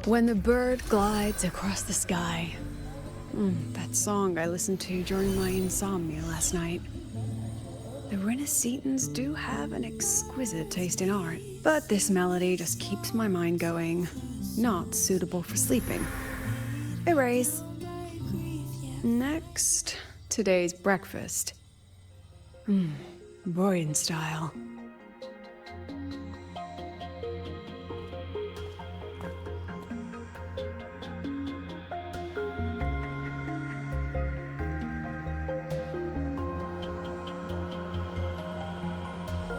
When the bird glides across the sky. That song I listened to during my insomnia last night. The Renaissance do have an exquisite taste in art, but this melody just keeps my mind going. Not suitable for sleeping. Erase. Next, today's breakfast. Boyan style.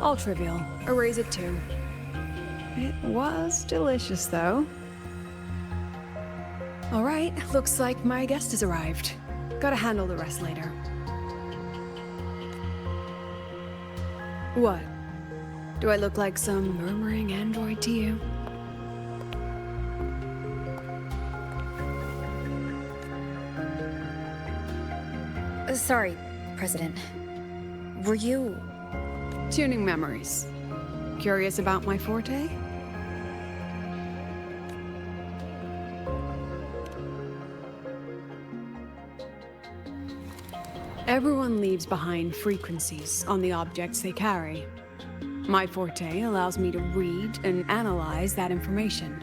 All trivial. Erase it too. It was delicious, though. Alright, looks like my guest has arrived. Gotta handle the rest later. What? Do I look like some murmuring android to you? Sorry, President. Were you... Tuning memories. Curious about my forte? Everyone leaves behind frequencies on the objects they carry. My forte allows me to read and analyze that information.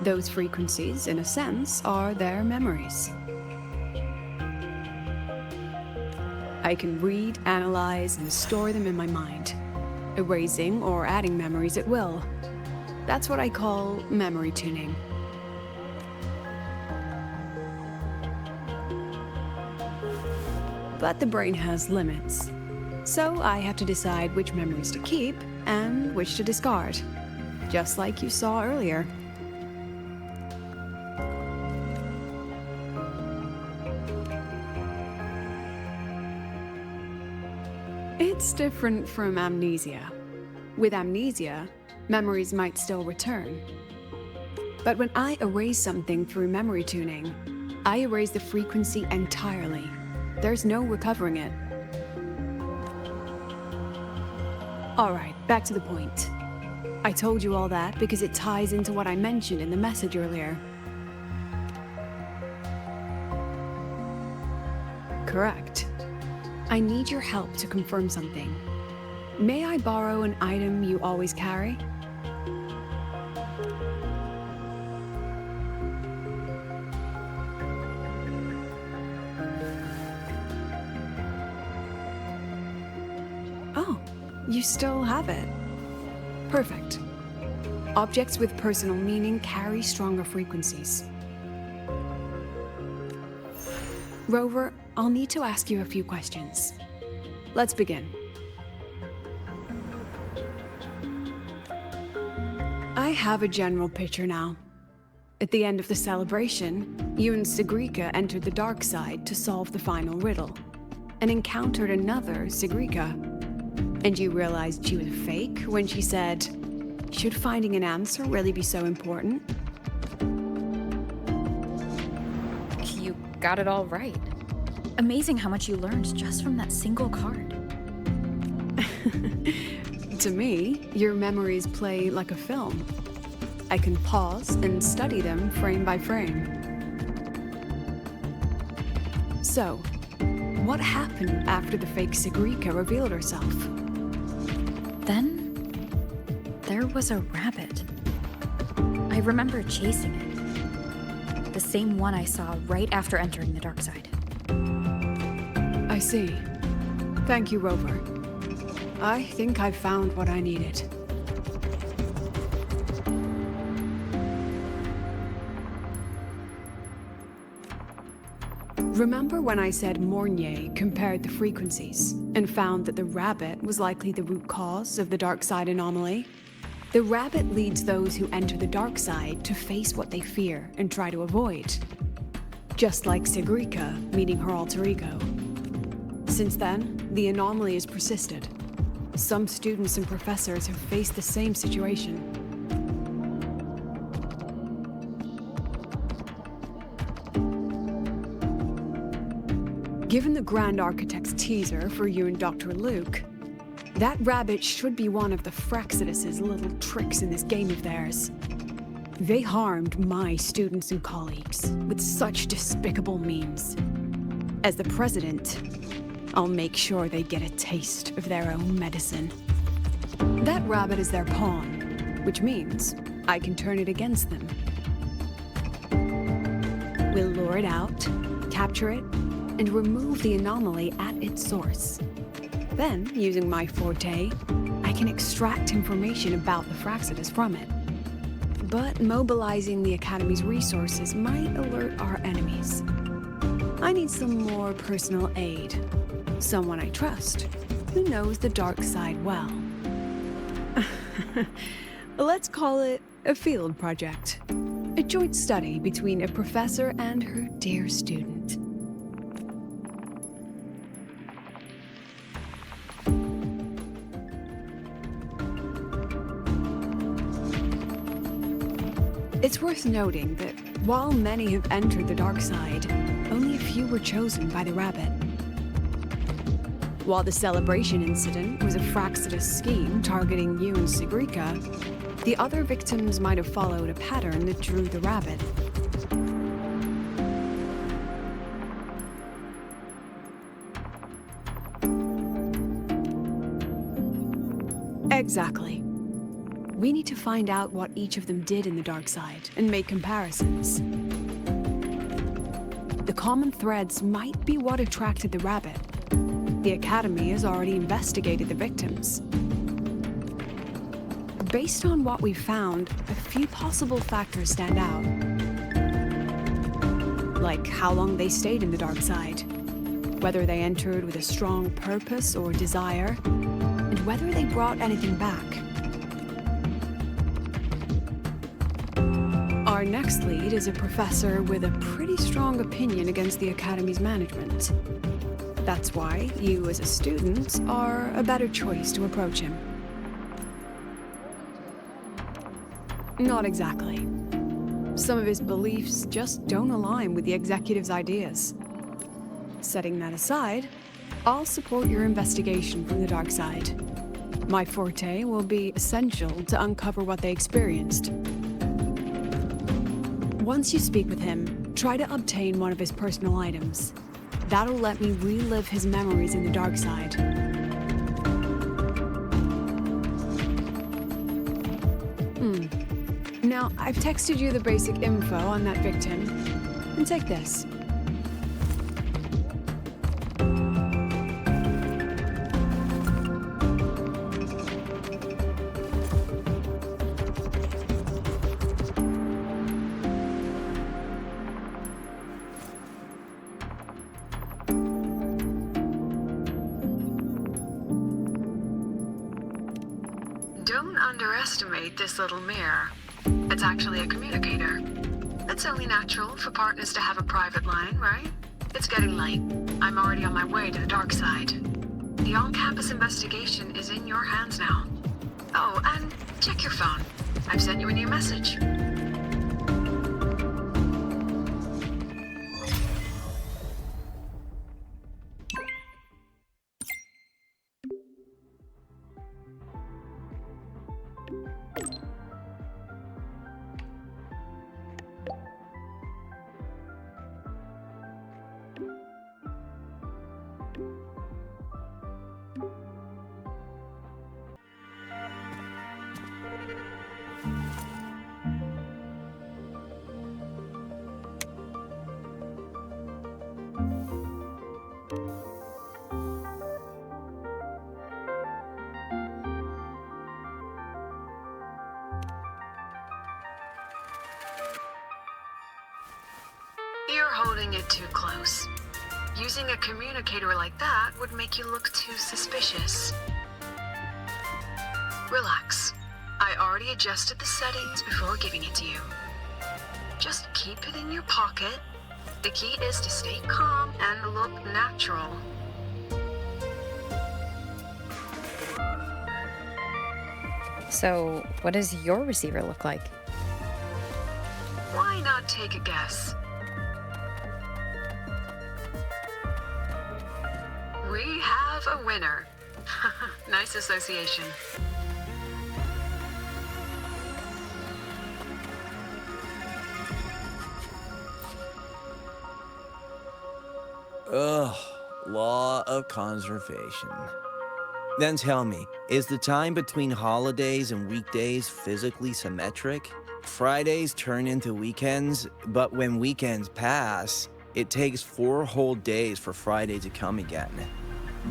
Those frequencies, in a sense, are their memories. I can read, analyze, and store them in my mind, erasing or adding memories at will. That's what I call memory tuning. But the brain has limits, so I have to decide which memories to keep and which to discard, just like you saw earlier. It's different from amnesia. With amnesia, memories might still return. But when I erase something through memory tuning, I erase the frequency entirely. There's no recovering it. Alright, back to the point. I told you all that because it ties into what I mentioned in the message earlier. Correct. I need your help to confirm something. May I borrow an item you always carry? Oh, you still have it. Perfect. Objects with personal meaning carry stronger frequencies. Rover, I'll need to ask you a few questions. Let's begin. I have a general picture now. At the end of the celebration, you and Segue entered the dark side to solve the final riddle, and encountered another Segue. And you realized she was fake when she said, "Should finding an answer really be so important?" You got it all right. Amazing how much you learned just from that single card. To me, your memories play like a film. I can pause and study them frame by frame. So, what happened after the fake Segue revealed herself? Then, there was a rabbit. I remember chasing it. The same one I saw right after entering the dark side. I see. Thank you, Rover. I think I've found what I needed. Remember when I said Mornier compared the frequencies and found that the rabbit was likely the root cause of the dark side anomaly? The rabbit leads those who enter the dark side to face what they fear and try to avoid. Just like Segue meeting her alter ego. Since then, the anomaly has persisted. Some students and professors have faced the same situation. Given the Grand Architect's teaser for you and Dr. Luke, that rabbit should be one of the Fraxidus' little tricks in this game of theirs. They harmed my students and colleagues with such despicable means. As the president, I'll make sure they get a taste of their own medicine. That rabbit is their pawn, which means I can turn it against them. We'll lure it out, capture it, and remove the anomaly at its source. Then, using my forte, I can extract information about the Fraxidus from it. But mobilizing the Academy's resources might alert our enemies. I need some more personal aid. Someone I trust, who knows the dark side well. Let's call it a field project. A joint study between a professor and her dear student. It's worth noting that while many have entered the dark side, only a few were chosen by the rabbit. While the celebration incident was a Fraxidus scheme targeting you and Segrika, the other victims might have followed a pattern that drew the rabbit. Exactly. We need to find out what each of them did in the dark side and make comparisons. The common threads might be what attracted the rabbit. The Academy has already investigated the victims. Based on what we've found, a few possible factors stand out. Like how long they stayed in the dark side, whether they entered with a strong purpose or desire, and whether they brought anything back. Our next lead is a professor with a pretty strong opinion against the Academy's management. That's why you as a student are a better choice to approach him. Not exactly. Some of his beliefs just don't align with the executive's ideas. Setting that aside, I'll support your investigation from the dark side. My forte will be essential to uncover what they experienced. Once you speak with him, try to obtain one of his personal items. That'll let me relive his memories in the dark side. Now, I've texted you the basic info on that victim. And take this. Don't underestimate this little mirror. It's actually a communicator. It's only natural for partners to have a private line, right? It's getting late. I'm already on my way to the dark side. The on-campus investigation is in your hands now. Oh, and check your phone. I've sent you a new message. You're holding it too close. Using a communicator like that would make you look too suspicious. Relax. I already adjusted the settings before giving it to you. Just keep it in your pocket. The key is to stay calm and look natural. So, what does your receiver look like? Why not take a guess? We have a winner. Nice association. Ugh, law of conservation. Then tell me, is the time between holidays and weekdays physically symmetric? Fridays turn into weekends, but when weekends pass, it takes 4 whole days for Friday to come again.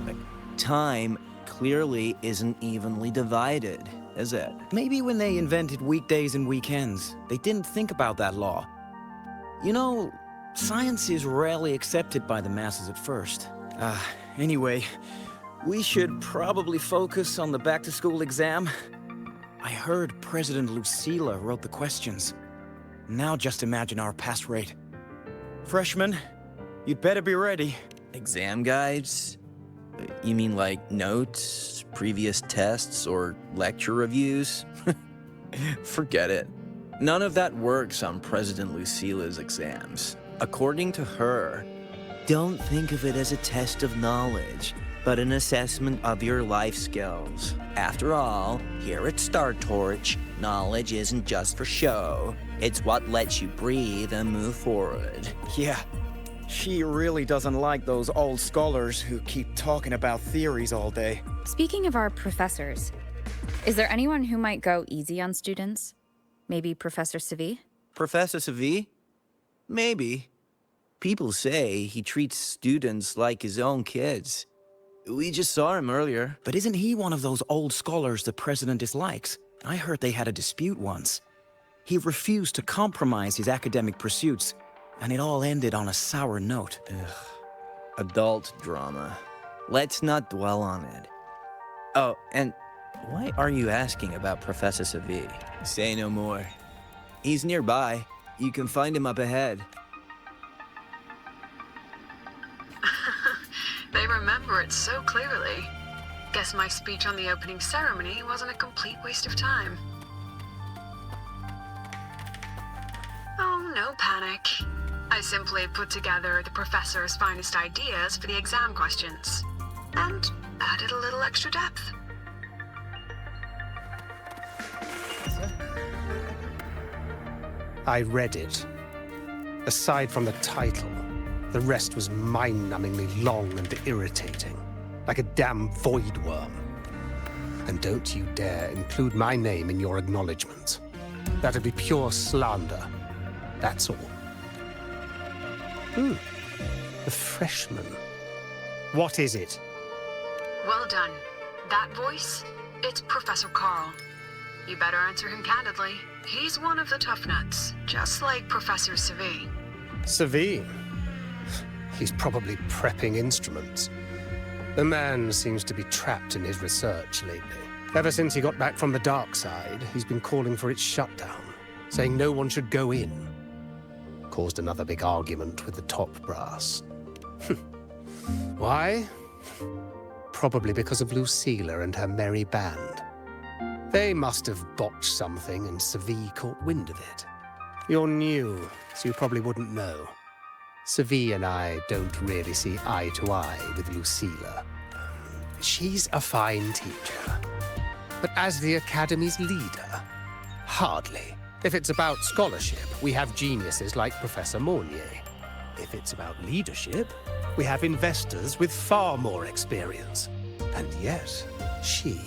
Like, time clearly isn't evenly divided, is it? Maybe when they invented weekdays and weekends, they didn't think about that law. You know, science is rarely accepted by the masses at first. Anyway, we should probably focus on the back-to-school exam. I heard President Lucila wrote the questions. Now just imagine our pass rate. Freshmen, you'd better be ready. Exam guides? You mean like notes, previous tests, or lecture reviews? Forget it. None of that works on President Lucila's exams. According to her, don't think of it as a test of knowledge, but an assessment of your life skills. After all, here at Star Torch, knowledge isn't just for show. It's what lets you breathe and move forward. Yeah, she really doesn't like those old scholars who keep talking about theories all day. Speaking of our professors, is there anyone who might go easy on students? Maybe Professor Segue? Professor Segue? Maybe. People say he treats students like his own kids. We just saw him earlier. But isn't he one of those old scholars the president dislikes? I heard they had a dispute once. He refused to compromise his academic pursuits, and it all ended on a sour note. Ugh. Adult drama. Let's not dwell on it. Oh, and why are you asking about Professor Segue? Say no more. He's nearby. You can find him up ahead. They remember it so clearly. Guess my speech on the opening ceremony wasn't a complete waste of time. Oh, no panic. I simply put together the professor's finest ideas for the exam questions, and added a little extra depth. I read it. Aside from the title, the rest was mind-numbingly long and irritating, like a damn void worm. And don't you dare include my name in your acknowledgements. That'd be pure slander. That's all. The freshman. What is it? Well done. That voice, it's Professor Carl. You better answer him candidly. He's one of the tough nuts, just like Professor Segue. Segue? He's probably prepping instruments. The man seems to be trapped in his research lately. Ever since he got back from the dark side, he's been calling for its shutdown, saying no one should go in. Caused another big argument with the top brass. Why? Probably because of Lucila and her merry band. They must have botched something and Segue caught wind of it. You're new, so you probably wouldn't know. Segue and I don't really see eye to eye with Lucila. She's a fine teacher. But as the Academy's leader, hardly. If it's about scholarship, we have geniuses like Professor Mornier. If it's about leadership, we have investors with far more experience. And yet, she,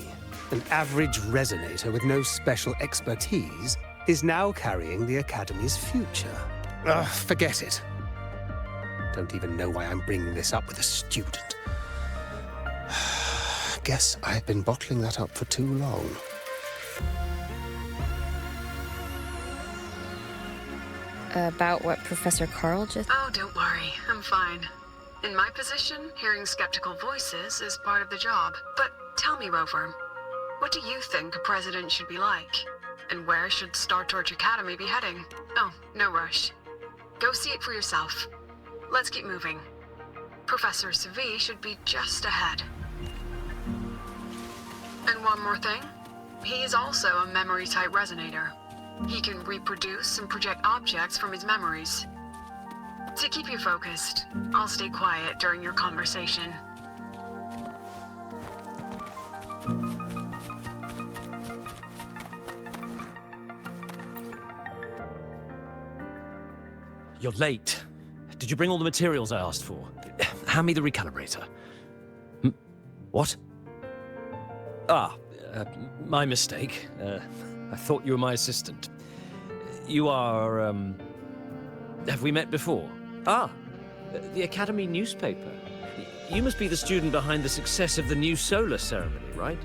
an average resonator with no special expertise, is now carrying the Academy's future. Forget it. Don't even know why I'm bringing this up with a student. Guess I've been bottling that up for too long. About what Professor Carl just... Oh, don't worry. I'm fine. In my position, hearing skeptical voices is part of the job. But tell me, Rover, what do you think a president should be like? And where should Star Torch Academy be heading? Oh, no rush. Go see it for yourself. Let's keep moving. Professor Segue should be just ahead. And one more thing. He is also a memory-type resonator. He can reproduce and project objects from his memories. To keep you focused, I'll stay quiet during your conversation. You're late. Did you bring all the materials I asked for? Hand me the recalibrator. What? My mistake. I thought you were my assistant. You are, have we met before? The Academy newspaper. You must be the student behind the success of the new solar ceremony, right?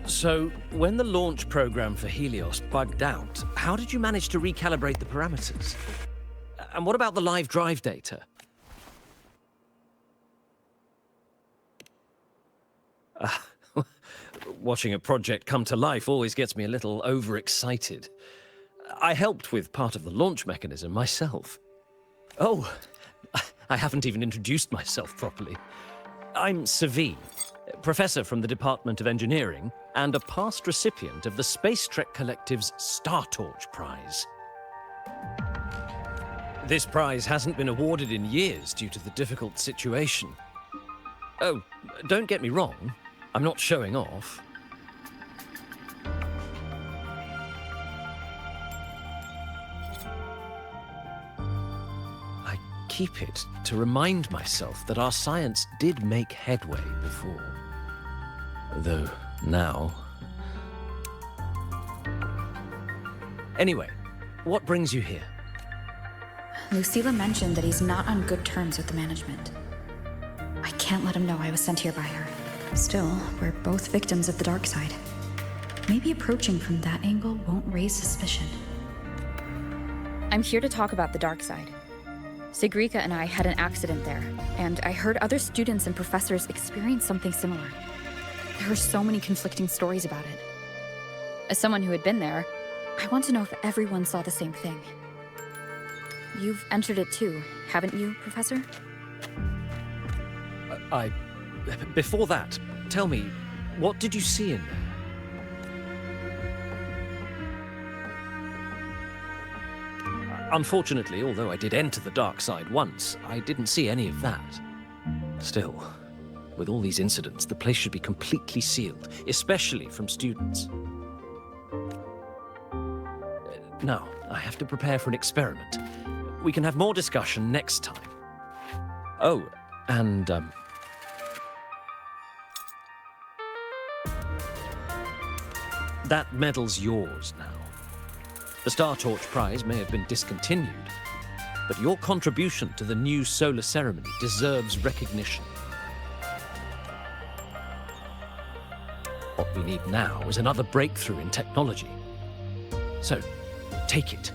So, when the launch program for Helios bugged out, how did you manage to recalibrate the parameters? And what about the live drive data? Watching a project come to life always gets me a little overexcited. I helped with part of the launch mechanism myself. Oh, I haven't even introduced myself properly. I'm Segue, professor from the Department of Engineering and a past recipient of the Space Trek Collective's Star Torch Prize. This prize hasn't been awarded in years due to the difficult situation. Oh, don't get me wrong, I'm not showing off. I keep it to remind myself that our science did make headway before. Though now... Anyway, what brings you here? Lucilla mentioned that he's not on good terms with the management. I can't let him know I was sent here by her. Still, we're both victims of the dark side. Maybe approaching from that angle won't raise suspicion. I'm here to talk about the dark side. Sigrika and I had an accident there, and I heard other students and professors experience something similar. There are so many conflicting stories about it. As someone who had been there, I want to know if everyone saw the same thing. You've entered it too, haven't you, Professor? Before that, tell me, what did you see in there? Unfortunately, although I did enter the dark side once, I didn't see any of that. Still, with all these incidents, the place should be completely sealed, especially from students. Now, I have to prepare for an experiment. We can have more discussion next time. Oh, and, that medal's yours now. The Star Torch Prize may have been discontinued, but your contribution to the new solar ceremony deserves recognition. What we need now is another breakthrough in technology. So, take it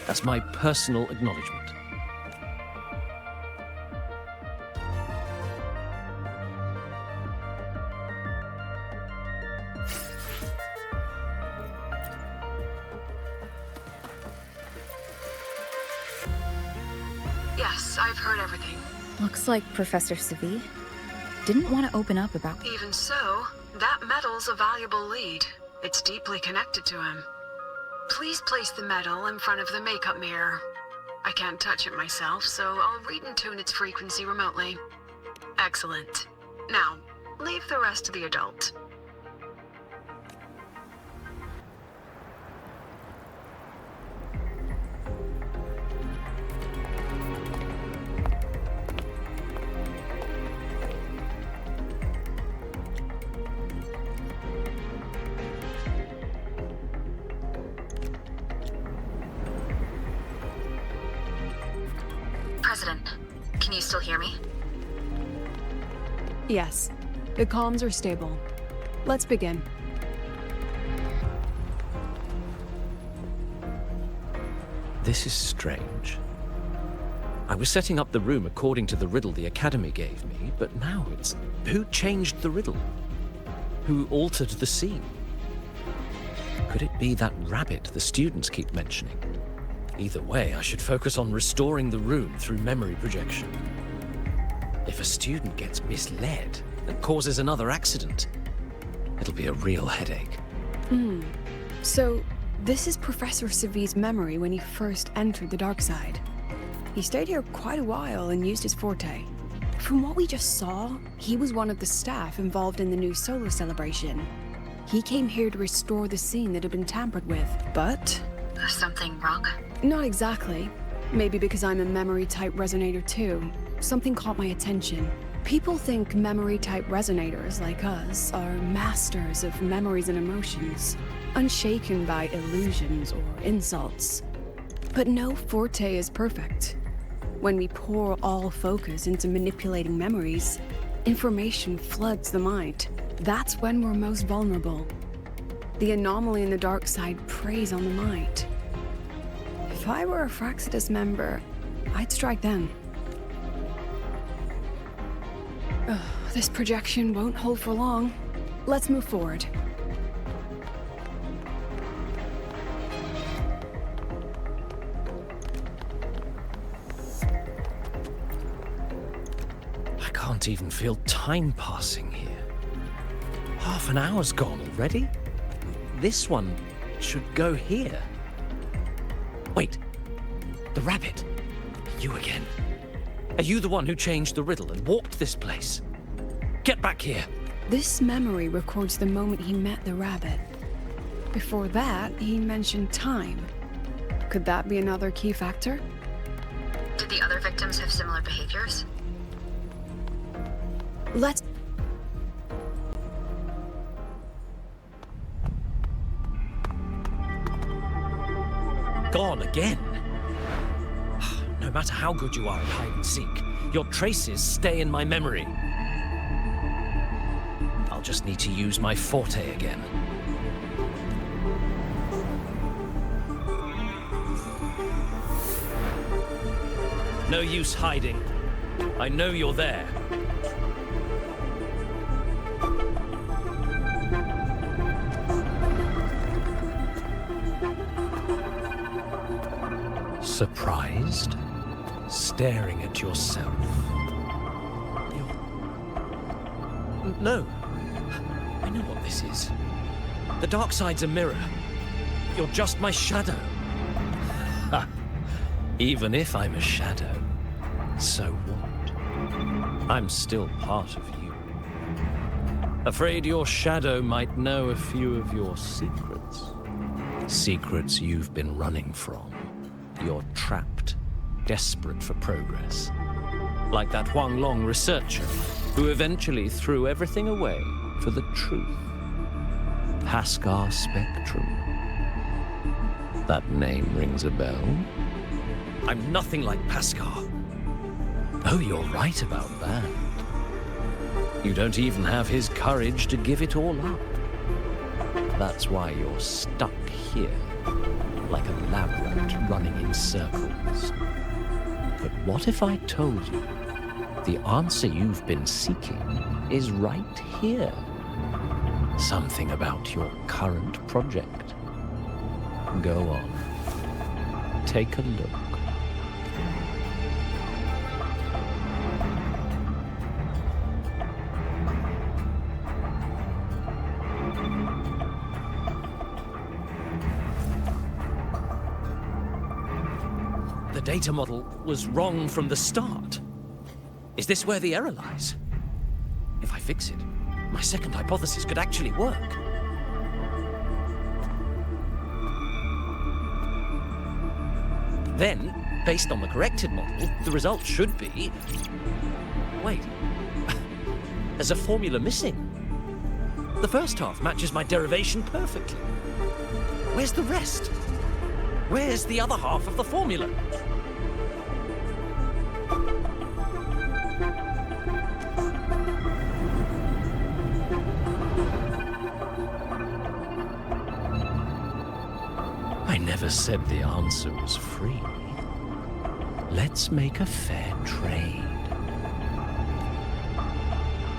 as my personal acknowledgement. Yes, I've heard everything. Looks like Professor Segue didn't want to open up about... Even so, that medal's a valuable lead. It's deeply connected to him. Please place the medal in front of the makeup mirror. I can't touch it myself, so I'll read and tune its frequency remotely. Excellent. Now, leave the rest to the adult. President, can you still hear me? Yes, the comms are stable. Let's begin. This is strange. I was setting up the room according to the riddle the Academy gave me, but now it's... Who changed the riddle? Who altered the scene? Could it be that rabbit the students keep mentioning? Either way, I should focus on restoring the room through memory projection. If a student gets misled and causes another accident, it'll be a real headache. So, this is Professor Seve's memory when he first entered the dark side. He stayed here quite a while and used his forte, From what we just saw, he was one of the staff involved in the new solar celebration. He came here to restore the scene that had been tampered with, but... Something wrong? Not exactly. Maybe because I'm a memory-type resonator too. Something caught my attention. People think memory-type resonators like us are masters of memories and emotions, unshaken by illusions or insults. But no forte is perfect. When we pour all focus into manipulating memories, information floods the mind. That's when we're most vulnerable. The anomaly in the dark side preys on the mind. If I were a Fraxidus member, I'd strike them. Ugh, this projection won't hold for long. Let's move forward. I can't even feel time passing here. Half an hour's gone already? This one should go here. Wait, the rabbit. You again. Are you the one who changed the riddle and warped this place? Get back here. This memory records the moment he met the rabbit. Before that, he mentioned time. Could that be another key factor? Did the other victims have similar behaviors? Let's... Gone again. No matter how good you are at hide and seek, your traces stay in my memory. I'll just need to use my forte again. No use hiding. I know you're there. Surprised? Staring at yourself. No. I know what this is. The dark side's a mirror. You're just my shadow. Ha! Even if I'm a shadow, so what? I'm still part of you. Afraid your shadow might know a few of your secrets. Secrets you've been running from. You're trapped, desperate for progress. Like that Huang Long researcher, who eventually threw everything away for the truth. Paskar Spectrum. That name rings a bell? I'm nothing like Paskar. Oh, you're right about that. You don't even have his courage to give it all up. That's why you're stuck here. Like a lab rat running in circles. But what if I told you the answer you've been seeking is right here? Something about your current project. Go on. Take a look. The data model was wrong from the start. Is this where the error lies? If I fix it, my second hypothesis could actually work. Then, based on the corrected model, the result should be... Wait. There's a formula missing. The first half matches my derivation perfectly. Where's the rest? Where's the other half of the formula? I never said the answer was free. Let's make a fair trade.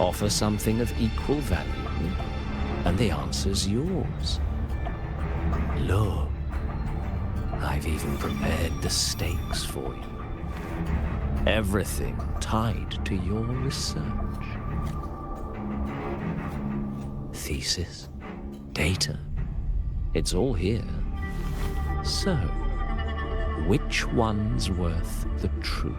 Offer something of equal value, and the answer's yours. Look, I've even prepared the stakes for you. Everything tied to your research. Thesis, data, it's all here. So, which one's worth the truth?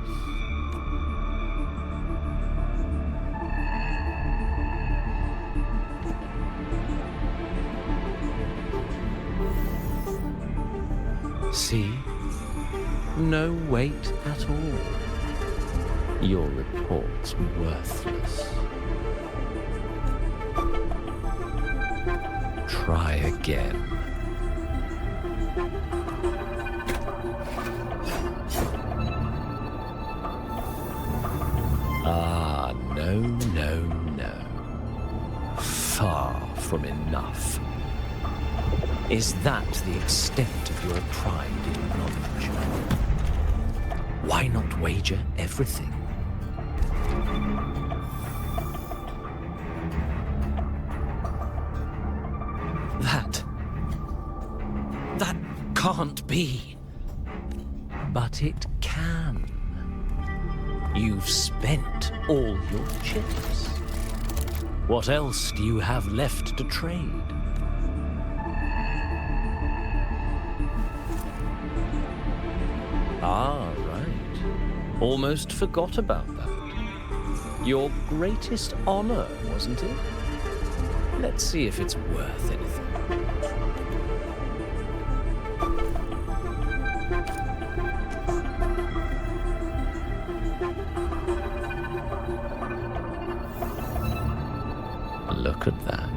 See? No weight at all. Your report's worthless. Try again. Ah, no, no, no. Far from enough. Is that the extent of your pride in knowledge? Why not wager everything? That can't be. But it can. You've spent all your chips. What else do you have left to trade? Ah, right. Almost forgot about that. Your greatest honor, wasn't it? Let's see if it's worth anything. Look at that.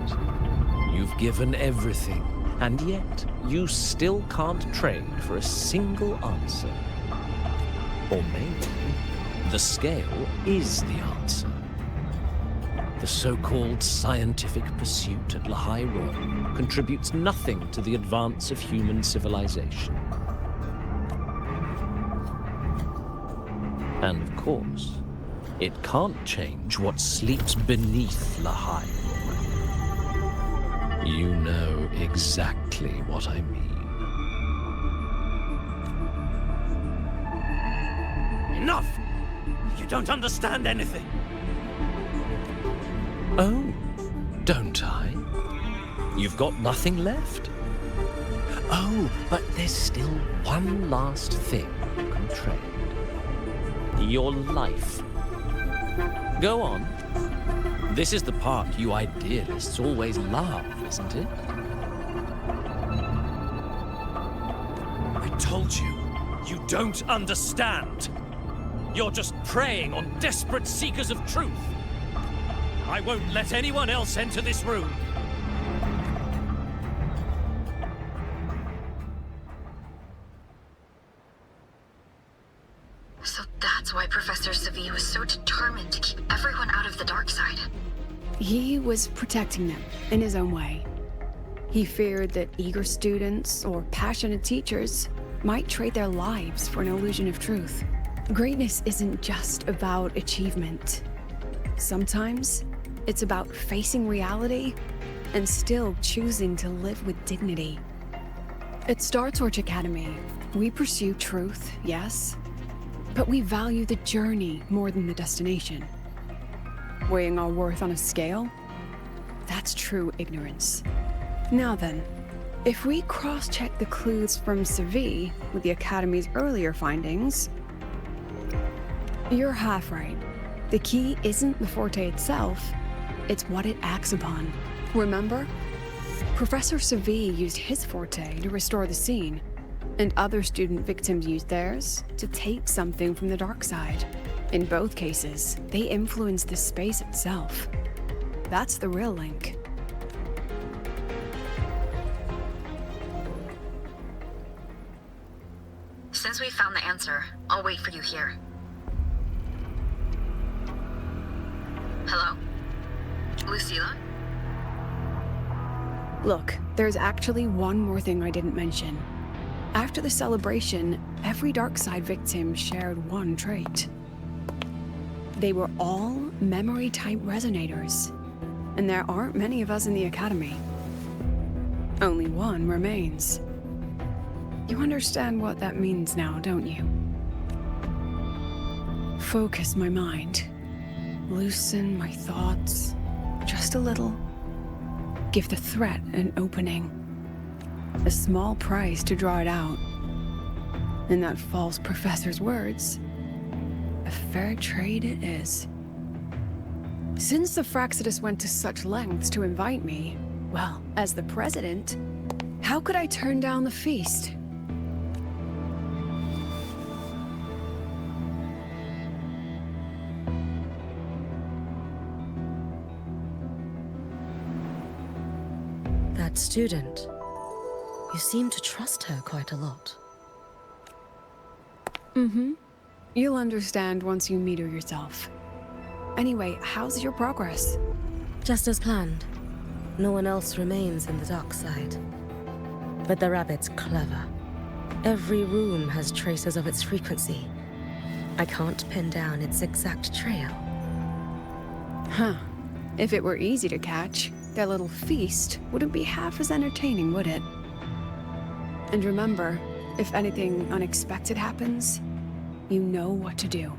You've given everything, and yet you still can't trade for a single answer. Or maybe the scale is the answer. The so-called scientific pursuit at Lehigh Royal contributes nothing to the advance of human civilization. And of course, it can't change what sleeps beneath Lehigh Royal. You know exactly what I mean. Enough! You don't understand anything. Oh, don't I? You've got nothing left. Oh, but there's still one last thing you can trade. Your life. Go on. This is the part you idealists always love, isn't it? I told you, you don't understand. You're just preying on desperate seekers of truth. I won't let anyone else enter this room. So that's why Professor Segue was so determined to keep everyone out of the dark side. He was protecting them in his own way. He feared that eager students or passionate teachers might trade their lives for an illusion of truth. Greatness isn't just about achievement. Sometimes it's about facing reality and still choosing to live with dignity. At Star Torch Academy, we pursue truth, yes, but we value the journey more than the destination. Weighing our worth on a scale? That's true ignorance. Now then, if we cross-check the clues from Segue with the Academy's earlier findings, you're half right. The key isn't the forte itself, it's what it acts upon. Remember? Professor Segue used his forte to restore the scene, and other student victims used theirs to take something from the dark side. In both cases, they influenced the space itself. That's the real link. Since we found the answer, I'll wait for you here. Hello? Lucilla? Look, there's actually one more thing I didn't mention. After the celebration, every Darkside victim shared one trait. They were all memory-type resonators, and there aren't many of us in the Academy. Only one remains. You understand what that means now, don't you? Focus my mind. Loosen my thoughts. Just a little. Give the threat an opening. A small price to draw it out. In that false professor's words, a fair trade it is. Since the Fraxidus went to such lengths to invite me, well, as the president, how could I turn down the feast? That student. You seem to trust her quite a lot. Mm-hmm. You'll understand once you meet her yourself. Anyway, how's your progress? Just as planned. No one else remains in the dark side. But the rabbit's clever. Every room has traces of its frequency. I can't pin down its exact trail. Huh. If it were easy to catch, their little feast wouldn't be half as entertaining, would it? And remember, if anything unexpected happens, you know what to do.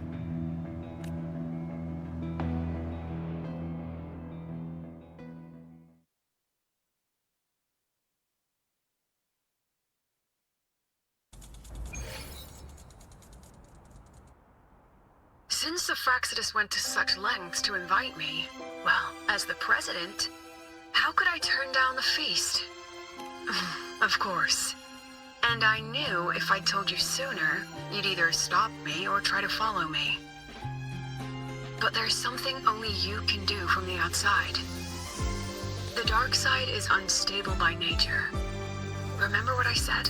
Since the Fraxidus went to such lengths to invite me, well, as the president, how could I turn down the feast? Of course. And I knew if I'd told you sooner, you'd either stop me or try to follow me. But there's something only you can do from the outside. The dark side is unstable by nature. Remember what I said?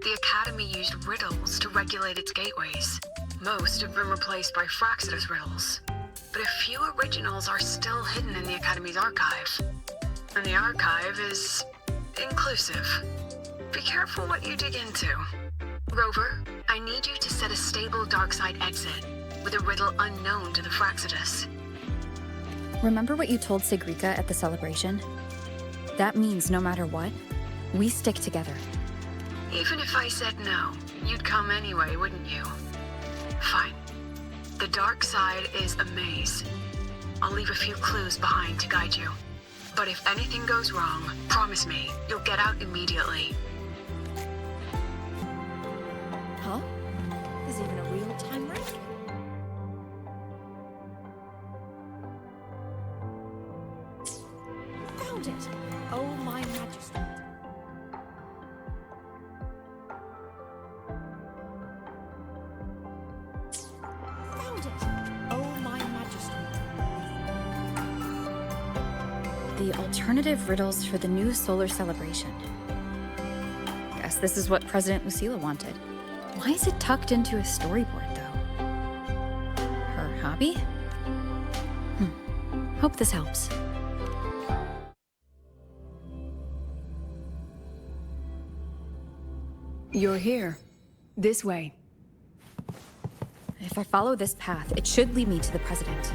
The Academy used riddles to regulate its gateways. Most have been replaced by Fraxidus riddles. But a few originals are still hidden in the Academy's archive. And the archive is inclusive. Be careful what you dig into. Rover, I need you to set a stable dark side exit with a riddle unknown to the Fraxidus. Remember what you told Sigrika at the celebration? That means no matter what, we stick together. Even if I said no, you'd come anyway, wouldn't you? Fine. The dark side is a maze. I'll leave a few clues behind to guide you. But if anything goes wrong, promise me, you'll get out immediately. Huh? Is even a real-time wreck? Found it! Oh, my majesty. Found it! Oh, my majesty. The alternative riddles for the new solar celebration. Guess this is what President Lucilla wanted. Why is it tucked into a storyboard, though? Her hobby? Hope this helps. You're here. This way. If I follow this path, it should lead me to the president.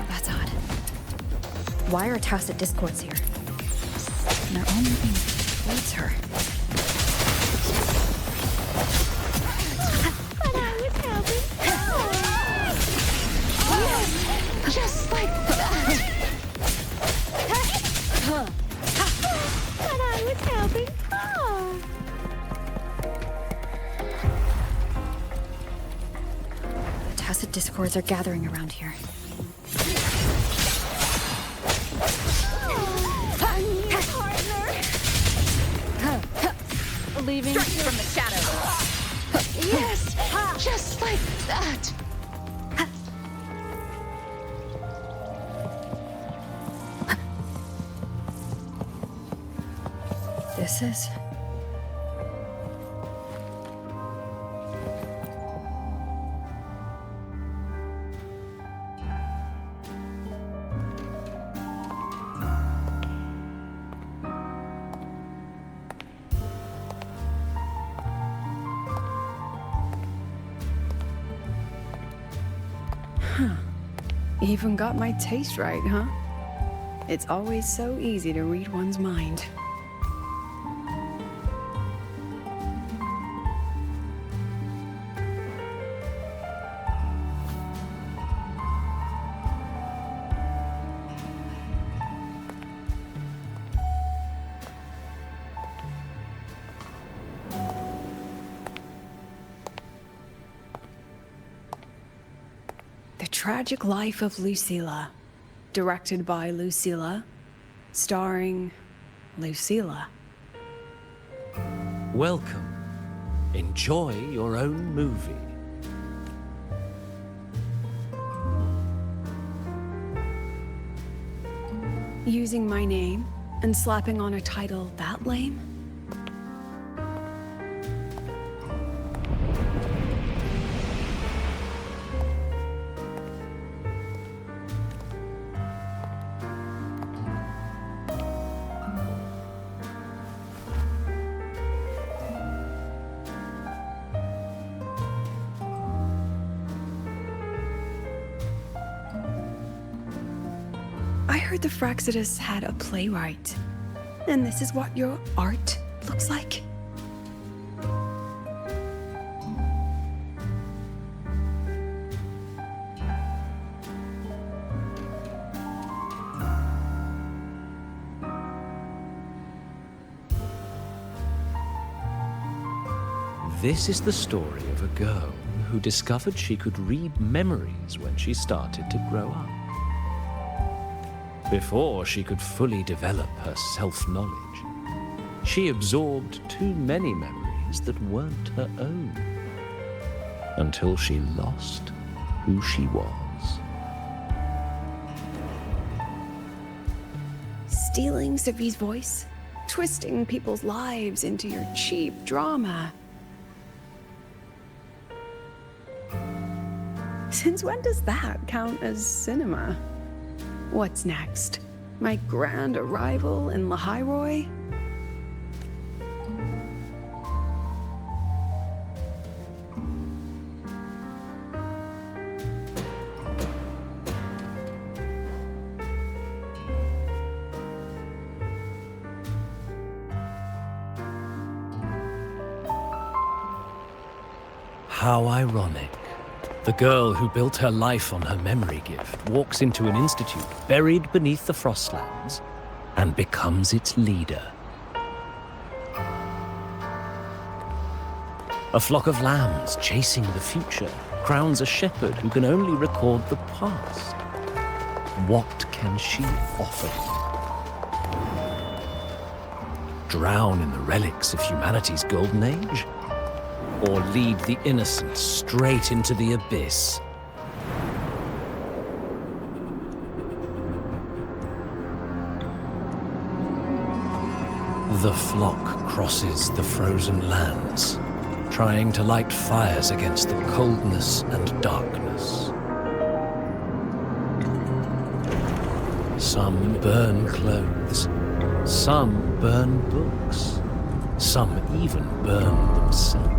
That's odd. Why are tacit discords here? And they're all moving towards her. But I was helping. Yes, just like that. But I was helping. The tacit discords are gathering around here. Leaving Strike from the shadows! Yes, just like that. This is... Even got my taste right, huh? It's always so easy to read one's mind. The Tragic Life of Lucilla. Directed by Lucilla. Starring Lucilla. Welcome. Enjoy your own movie. Using my name, And slapping on a title that lame? I heard the Fraxidus had a playwright. And this is what your art looks like? This is the story of a girl who discovered she could read memories when she started to grow up. Before she could fully develop her self-knowledge, she absorbed too many memories that weren't her own, until she lost who she was. Stealing Seve's voice? Twisting people's lives into your cheap drama? Since when does that count as cinema? What's next? My grand arrival in Lahairoi? How ironic. The girl who built her life on her memory gift walks into an institute buried beneath the Frostlands and becomes its leader. A flock of lambs chasing the future crowns a shepherd who can only record the past. What can she offer him? Drown in the relics of humanity's golden age? Or lead the innocent straight into the abyss? The flock crosses the frozen lands, trying to light fires against the coldness and darkness. Some burn clothes, some burn books, some even burn themselves.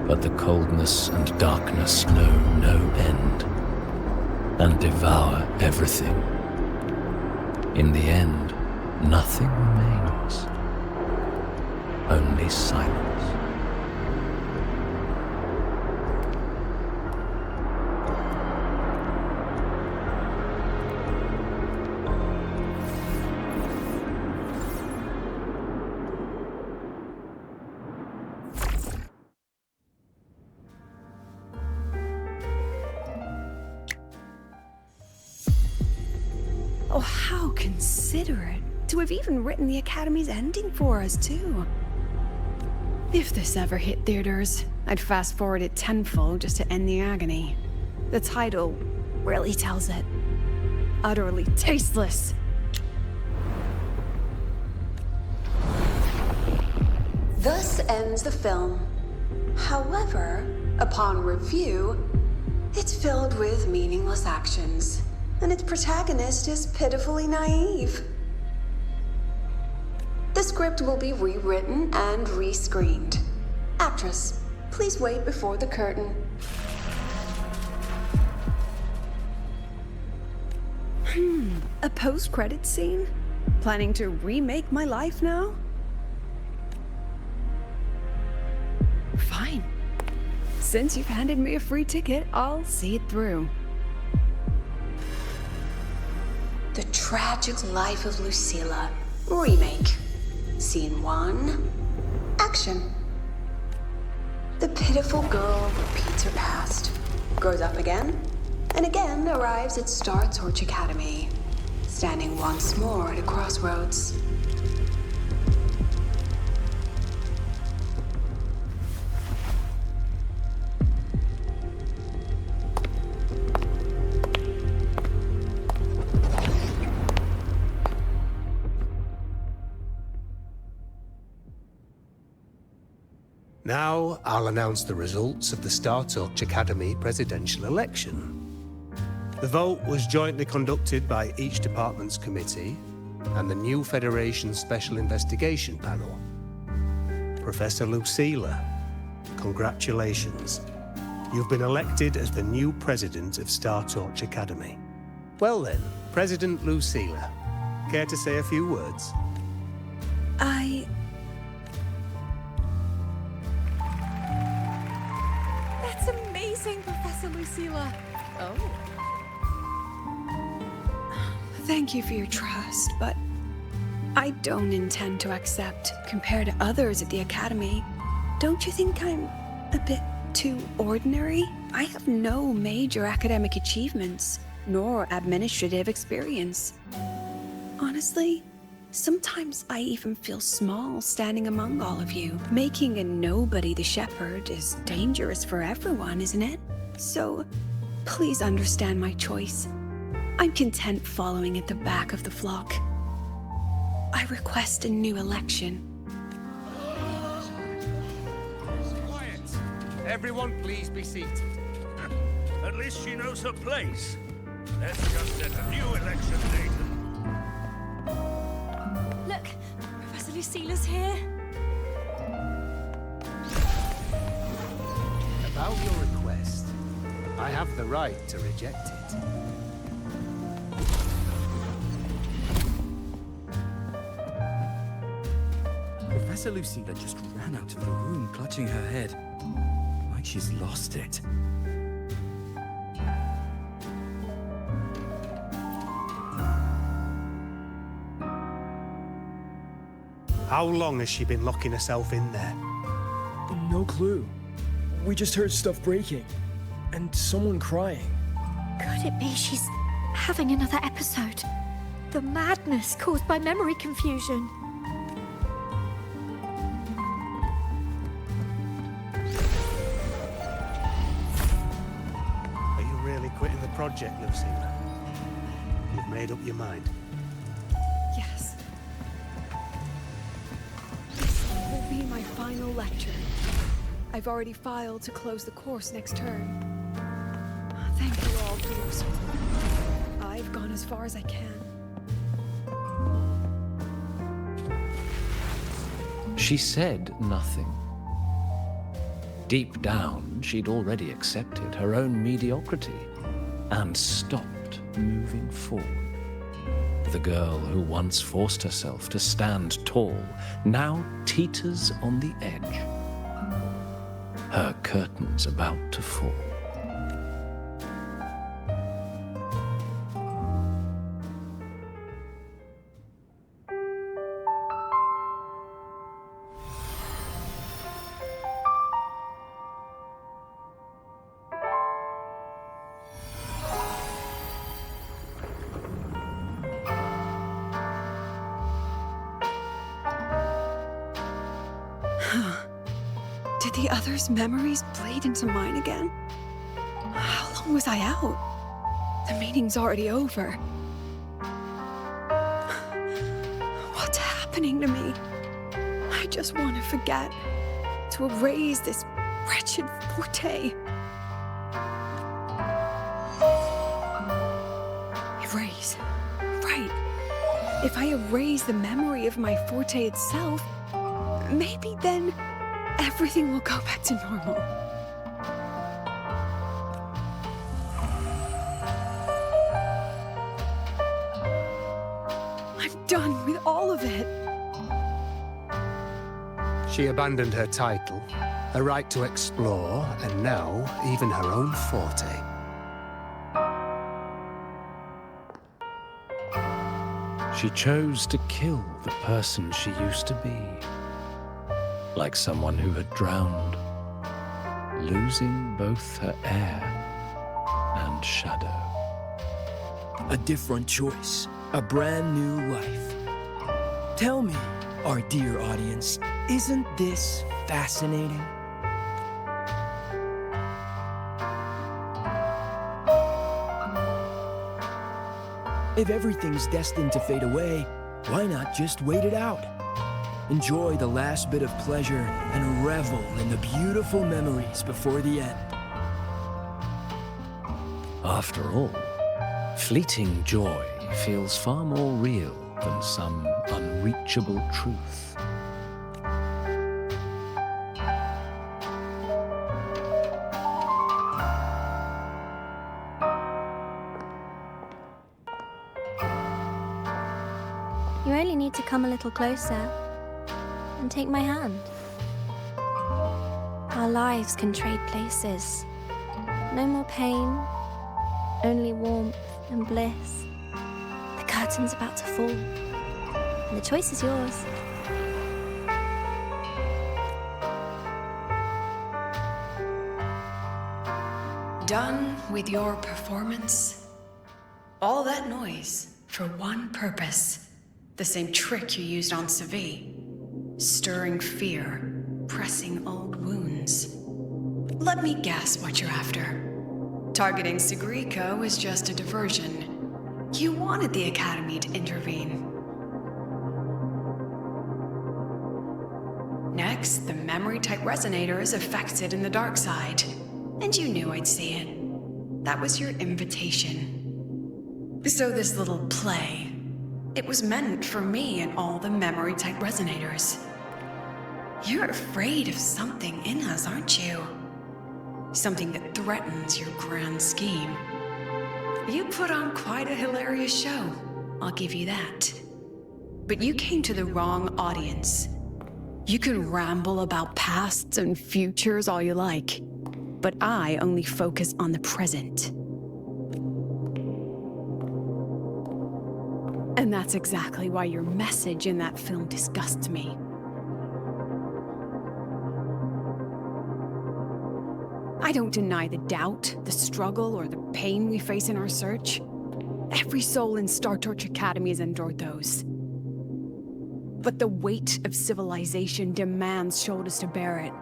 But the coldness and darkness know no end, and devour everything. In the end, nothing remains, only silence. Oh, how considerate to have even written the Academy's ending for us, too. If this ever hit theaters, I'd fast forward it tenfold just to end the agony. The title really tells it. Utterly tasteless. Thus ends the film. However, upon review, it's filled with meaningless actions, and its protagonist is pitifully naive. The script will be rewritten and rescreened. Actress, please wait before the curtain. A post-credits scene? Planning to remake my life now? Fine. Since you've handed me a free ticket, I'll see it through. The Tragic Life of Lucilla. Remake. Scene 1. Action. The pitiful girl repeats her past, grows up again, and again arrives at Star Torch Academy, standing once more at a crossroads. Now, I'll announce the results of the Star Torch Academy presidential election. The vote was jointly conducted by each department's committee and the new Federation's Special Investigation Panel. Professor Lucilla, congratulations. You've been elected as the new president of Star Torch Academy. Well then, President Lucilla, care to say a few words? That's amazing, Professor Lucilla. Oh. Thank you for your trust, but I don't intend to accept compared to others at the Academy. Don't you think I'm a bit too ordinary? I have no major academic achievements, nor administrative experience. Honestly, sometimes I even feel small standing among all of you. Making a nobody the shepherd is dangerous for everyone, isn't it? So, please understand my choice. I'm content following at the back of the flock. I request a new election. Quiet! Everyone, please be seated. At least she knows her place. Let's just set a new election date. Look, Professor Lucilla's here. About your request, I have the right to reject it. Professor Lucilla just ran out of the room, clutching her head. Like she's lost it. How long has she been locking herself in there? No clue. We just heard stuff breaking. And someone crying. Could it be she's having another episode? The madness caused by memory confusion. Are you really quitting the project, Lucilla? You've made up your mind. Yes. This will be my final lecture. I've already filed to close the course next term. Thank you all for your support. I've gone as far as I can. She said nothing. Deep down, she'd already accepted her own mediocrity and stopped moving forward. The girl who once forced herself to stand tall now teeters on the edge. Her curtains about to fall. Did the others' memories bleed into mine again? How long was I out? The meeting's already over. What's happening to me? I just want to forget, to erase this wretched forte. Erase. Right. If I erase the memory of my forte itself, maybe then everything will go back to normal. I'm done with all of it. She abandoned her title, her right to explore, and now even her own forte. She chose to kill the person she used to be. Like someone who had drowned, losing both her air and shadow. A different choice. A brand new life. Tell me, our dear audience, isn't this fascinating? If everything's destined to fade away, why not just wait it out? enjoy the last bit of pleasure, and revel in the beautiful memories before the end. After all, fleeting joy feels far more real than some unreachable truth. You only need to come a little closer and take my hand. Our lives can trade places. No more pain, only warmth and bliss. The curtain's about to fall, and the choice is yours. Done with your performance? All that noise for one purpose. The same trick you used on Segue. Stirring fear, pressing old wounds. Let me guess what you're after. Targeting Segue is just a diversion. You wanted the Academy to intervene. Next, the memory-type resonator is affected in the dark side. And you knew I'd see it. That was your invitation. So this little play, it was meant for me and all the memory-type resonators. You're afraid of something in us, aren't you? Something that threatens your grand scheme. You put on quite a hilarious show, I'll give you that. But you came to the wrong audience. You can ramble about pasts and futures all you like, but I only focus on the present. And that's exactly why your message in that film disgusts me. I don't deny the doubt, the struggle, or the pain we face in our search. Every soul in Star Torch Academy has endured those. But the weight of civilization demands shoulders to bear it.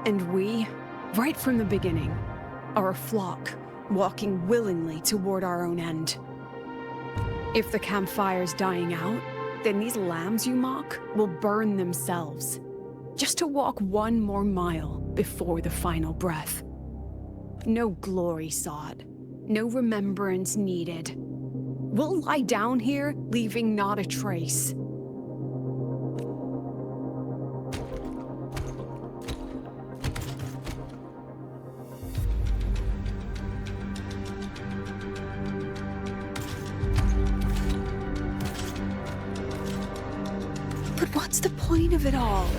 And we, right from the beginning, are a flock, walking willingly toward our own end. If the campfire's dying out, then these lambs you mock will burn themselves, just to walk one more mile before the final breath. No glory sought, no remembrance needed. We'll lie down here, leaving not a trace. But what's the point of it all?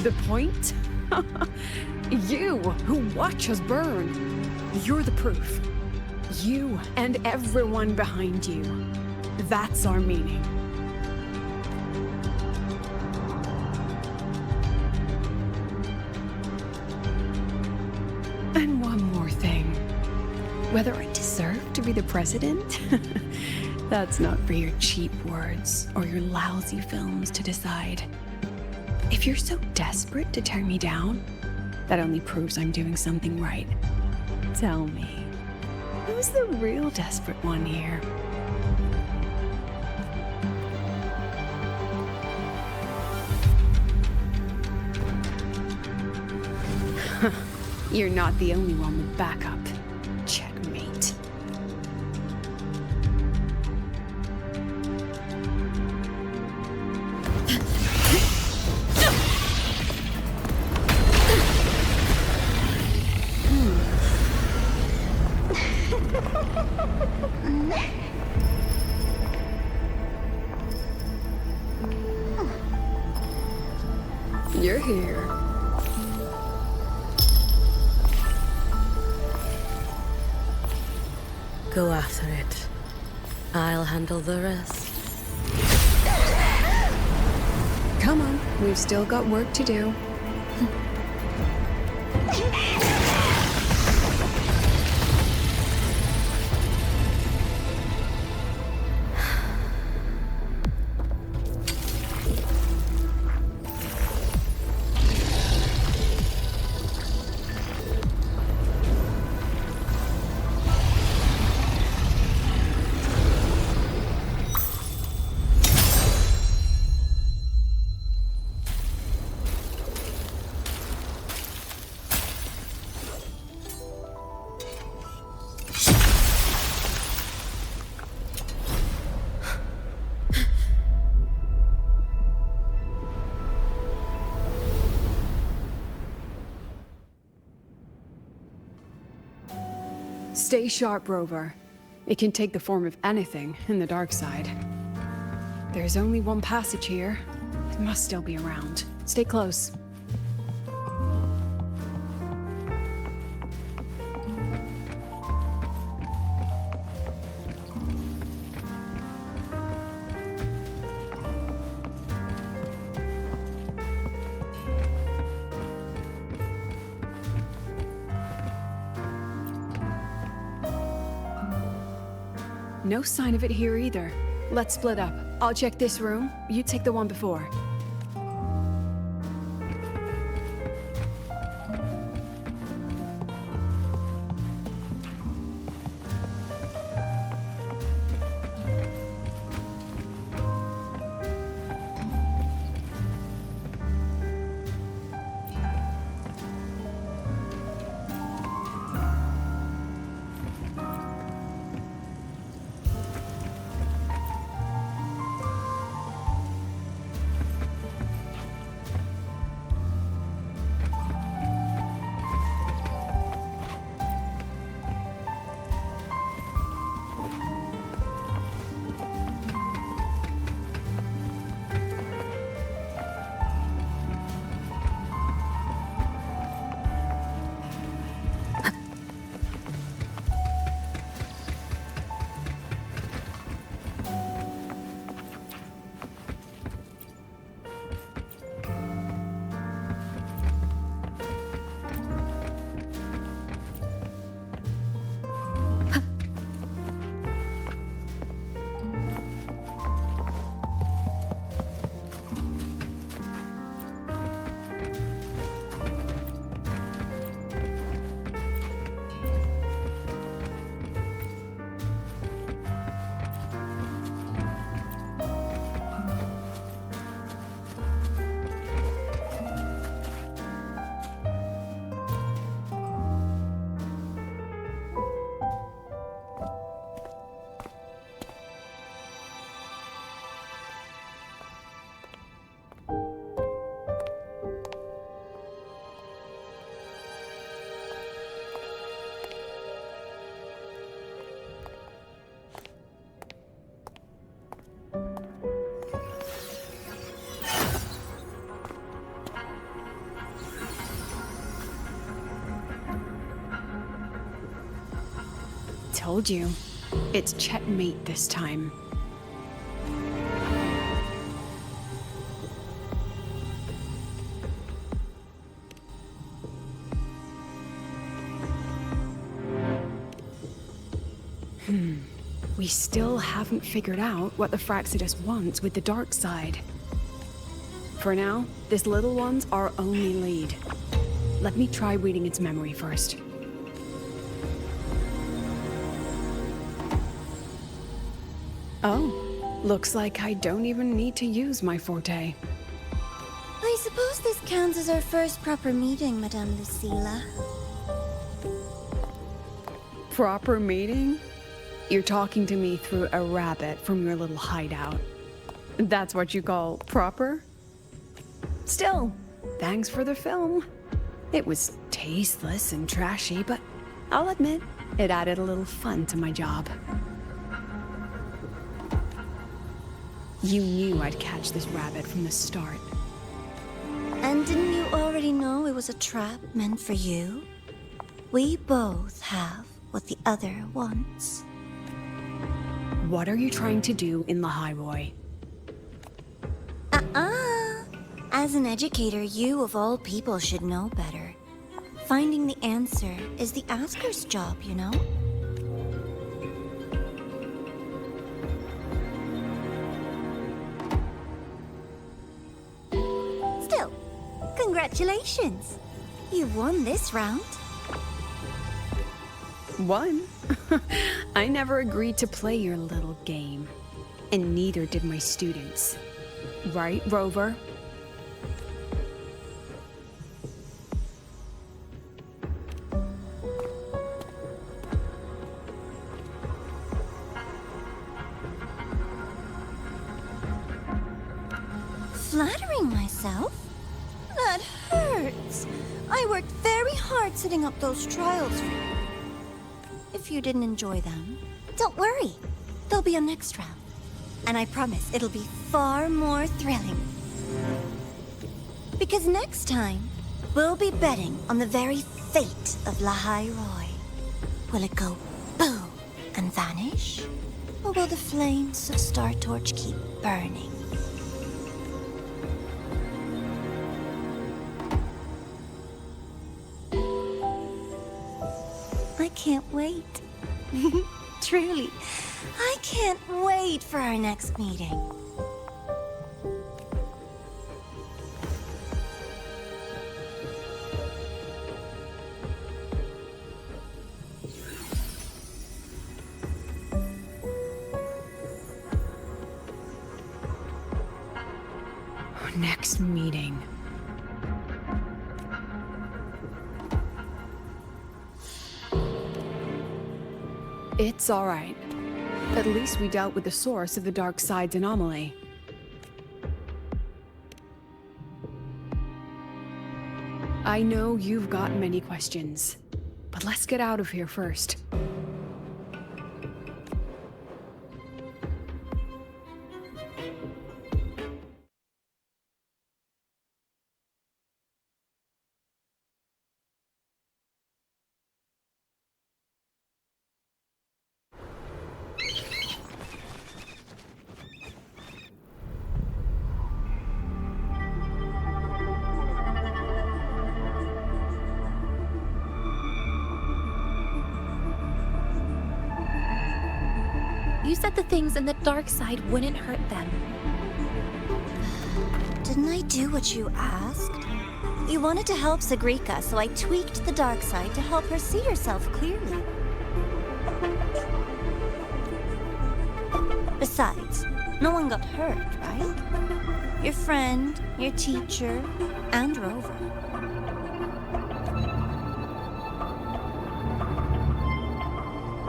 The point? You, who watch us burn. You're the proof. You and everyone behind you. That's our meaning. And one more thing. Whether I deserve to be the president? That's not for your cheap words or your lousy films to decide. If you're so desperate to tear me down, that only proves I'm doing something right. Tell me, who's the real desperate one here? You're not the only one with backup. Checkmate. You're here. Go after it. I'll handle the rest. Come on, we've still got work to do. Stay sharp, Rover. It can take the form of anything in the dark side. There's only one passage here. It must still be around. Stay close. No sign of it here either. Let's split up. I'll check this room. You take the one before. Told you. It's checkmate this time. We still haven't figured out what the Fraxidus wants with the dark side. For now, this little one's our only lead. Let me try reading its memory first. Oh, looks like I don't even need to use my forte. I suppose this counts as our first proper meeting, Madame Lucilla. Proper meeting? You're talking to me through a rabbit from your little hideout. That's what you call proper? Still, thanks for the film. It was tasteless and trashy, but I'll admit, it added a little fun to my job. You knew I'd catch this rabbit from the start. And didn't you already know it was a trap meant for you? We both have what the other wants. What are you trying to do in the highway? As an educator, you of all people should know better. Finding the answer is the asker's job, you know? Still, congratulations. You won this round. Won? I never agreed to play your little game. And neither did my students. Right, Rover? Flattering myself? That hurts. I worked very hard setting up those trials for you. if you didn't enjoy them. Don't worry, they'll be on next round. And I promise it'll be far more thrilling. Because next time, we'll be betting on the very fate of Lahai Roy. Will it go boom and vanish? Or will the flames of Star Torch keep burning? I can't wait. Truly, I can't wait for our next meeting. Next meeting. It's all right. At least we dealt with the source of the dark side's anomaly. I know you've got many questions, but let's get out of here first. You said the things in the dark side wouldn't hurt them. Didn't I do what you asked? You wanted to help Sagrika, so I tweaked the dark side to help her see herself clearly. Besides, no one got hurt, right? Your friend, your teacher, and Rover.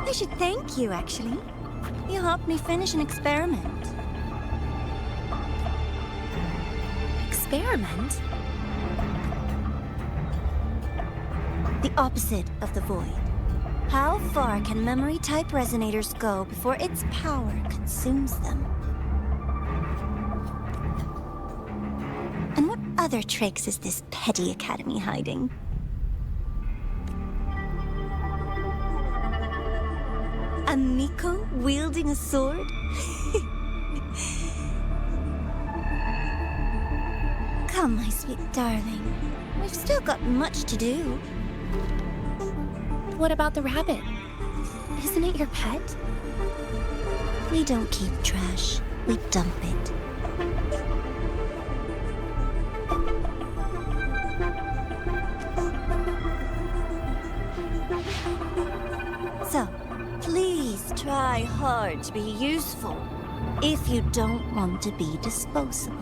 I should thank you, actually. You helped me finish an experiment. Experiment? The opposite of the void. How far can memory-type resonators go before its power consumes them? And what other tricks is this petty academy hiding? A Miko wielding a sword? Come, my sweet darling. We've still got much to do. What about the rabbit? Isn't it your pet? We don't keep trash. We dump it. So, please try hard to be useful if you don't want to be disposable.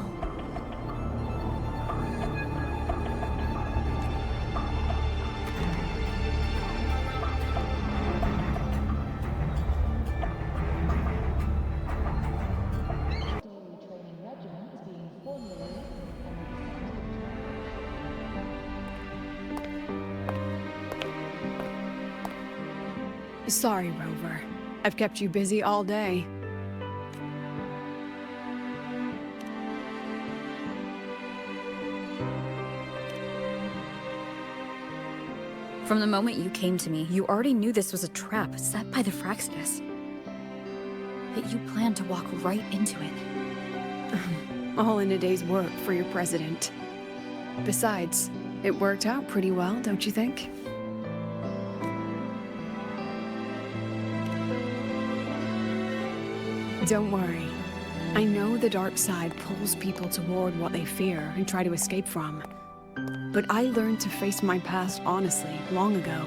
Sorry, Rover. I've kept you busy all day. From the moment you came to me, you already knew this was a trap set by the Fraxidus. Yet you planned to walk right into it. All in a day's work for your president. Besides, it worked out pretty well, don't you think? Don't worry. I know the dark side pulls people toward what they fear and try to escape from. But I learned to face my past honestly long ago.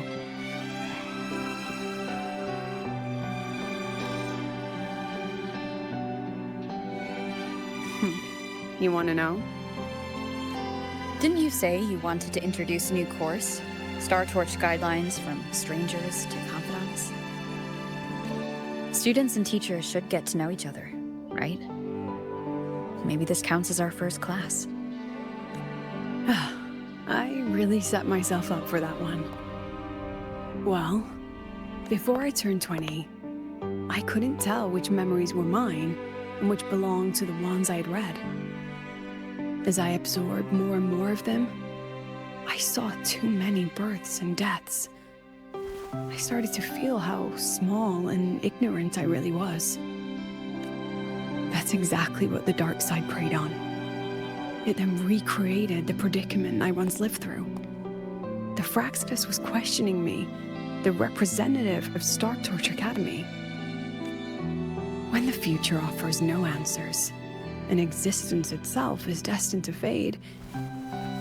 You want to know? Didn't you say you wanted to introduce a new course? Star Torch guidelines from strangers to confidants? Students and teachers should get to know each other, right? Maybe this counts as our first class. I really set myself up for that one. Well, Before I turned 20, I couldn't tell which memories were mine and which belonged to the ones I'd read. As I absorbed more and more of them, I saw too many births and deaths. I started to feel how small and ignorant I really was. That's exactly what the dark side preyed on. It then recreated the predicament I once lived through. The Fraxidus was questioning me, the representative of Starktorch Academy. When the future offers no answers, and existence itself is destined to fade,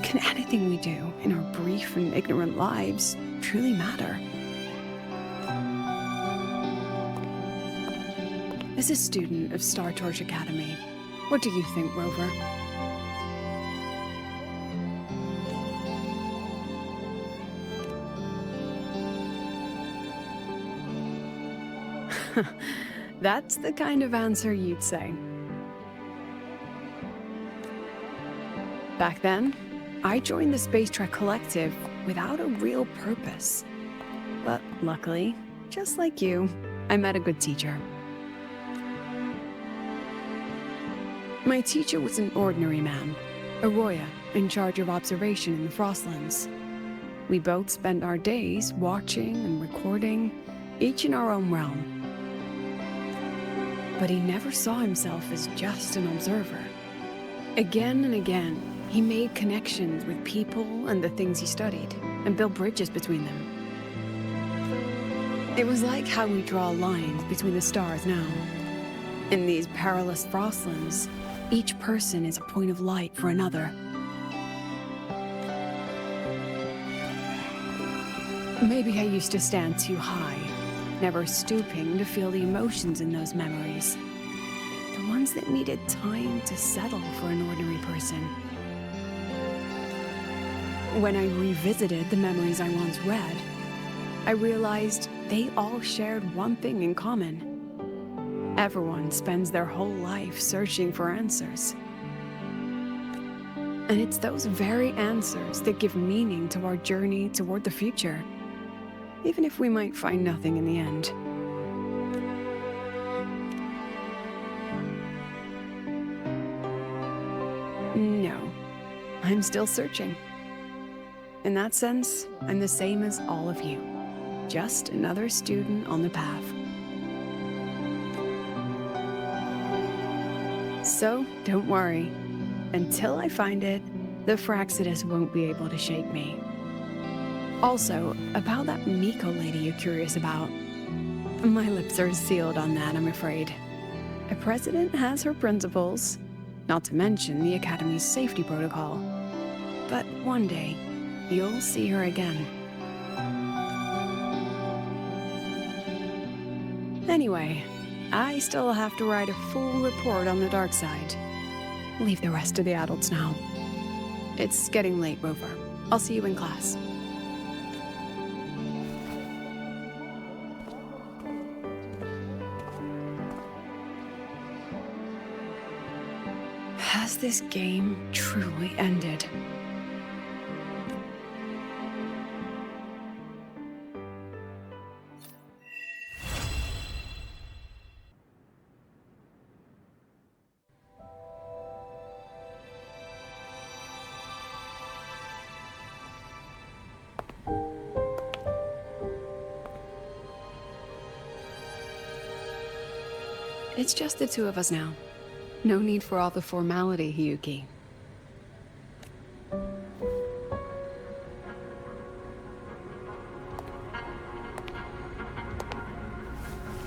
can anything we do in our brief and ignorant lives truly matter? As a student of Starktorch Academy, what do you think, Rover? That's the kind of answer you'd say. Back then, I joined the Space Trek Collective without a real purpose. But luckily, just like you, I met a good teacher. My teacher was an ordinary man, Arroya, in charge of observation in the Frostlands. We both spent our days watching and recording, each in our own realm. But he never saw himself as just an observer. Again and again, he made connections with people and the things he studied, and built bridges between them. It was like how we draw lines between the stars now. In these perilous Frostlands, each person is a point of light for another. Maybe I used to stand too high, never stooping to feel the emotions in those memories. The ones that needed time to settle for an ordinary person. When I revisited the memories I once read, I realized they all shared one thing in common. Everyone spends their whole life searching for answers. And it's those very answers that give meaning to our journey toward the future, even if we might find nothing in the end. No, I'm still searching. In that sense, I'm the same as all of you, just another student on the path. So, don't worry. Until I find it, the Fraxidus won't be able to shake me. Also, about that Miko lady you're curious about. My lips are sealed on that, I'm afraid. A president has her principles, not to mention the Academy's safety protocol. But one day, you'll see her again. Anyway, I still have to write a full report on the dark side. Leave the rest to the adults now. It's getting late, Rover. I'll see you in class. Has this game truly ended? It's just the two of us now. No need for all the formality, Hiyuki.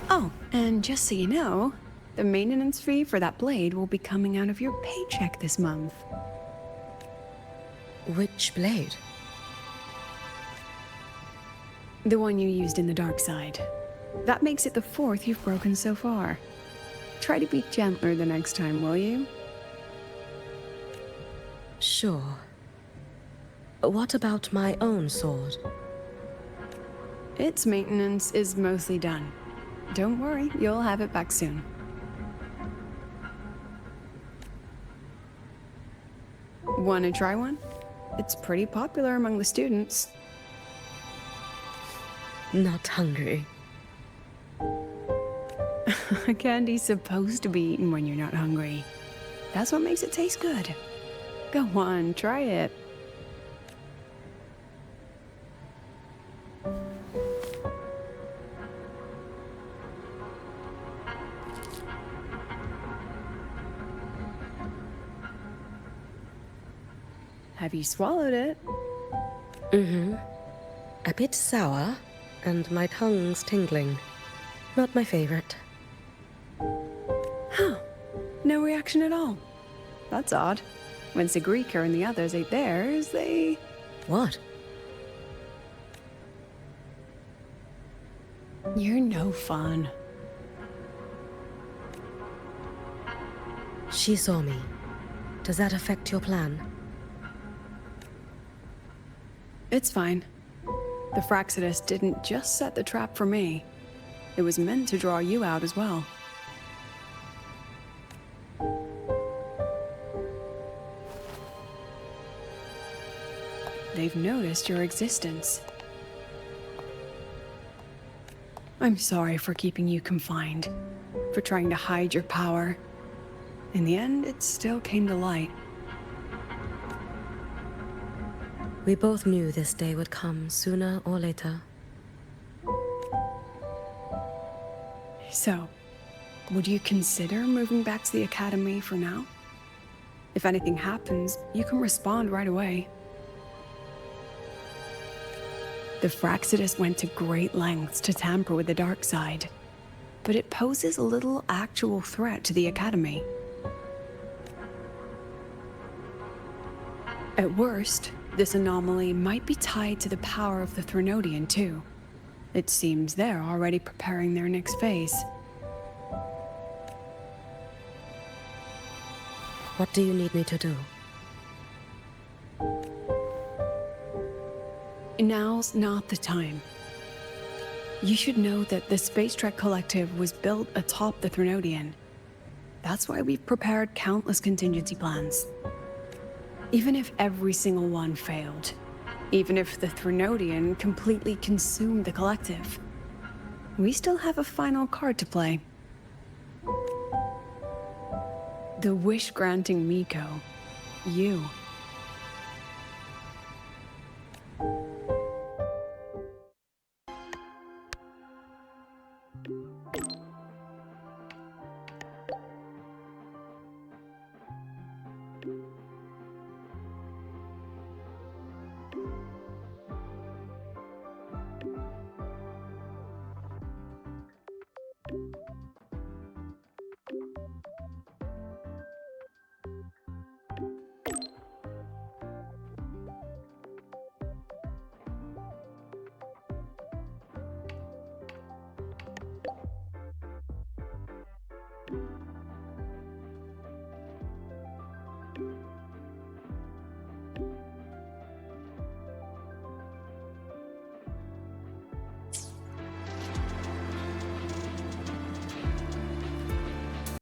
Oh, and just so you know, the maintenance fee for that blade will be coming out of your paycheck this month. Which blade? The one you used in the dark side. That makes it the 4th you've broken so far. Try to be gentler the next time, will you? Sure. What about my own sword? Its maintenance is mostly done. Don't worry, you'll have it back soon. Wanna try one? It's pretty popular among the students. Not hungry. Candy's supposed to be eaten when you're not hungry. That's what makes it taste good. Go on, try it. Have you swallowed it? Mm-hmm. A bit sour, and my tongue's tingling. Not my favorite. Huh. No reaction at all. That's odd. When Segue and the others ate theirs, they... What? You're no fun. She saw me. Does that affect your plan? It's fine. The Fraxidus didn't just set the trap for me. It was meant to draw you out as well. They've noticed your existence. I'm sorry for keeping you confined, for trying to hide your power. In the end, it still came to light. We both knew this day would come sooner or later. So, would you consider moving back to the Academy for now? If anything happens, you can respond right away. The Fraxidus went to great lengths to tamper with the dark side, but it poses a little actual threat to the Academy. At worst, this anomaly might be tied to the power of the Threnodian too. It seems they're already preparing their next phase. What do you need me to do? Now's not the time. You should know that the Space Trek Collective was built atop the Threnodian. That's why we've prepared countless contingency plans. Even if every single one failed, even if the Threnodian completely consumed the Collective, we still have a final card to play. The wish-granting Miko. You.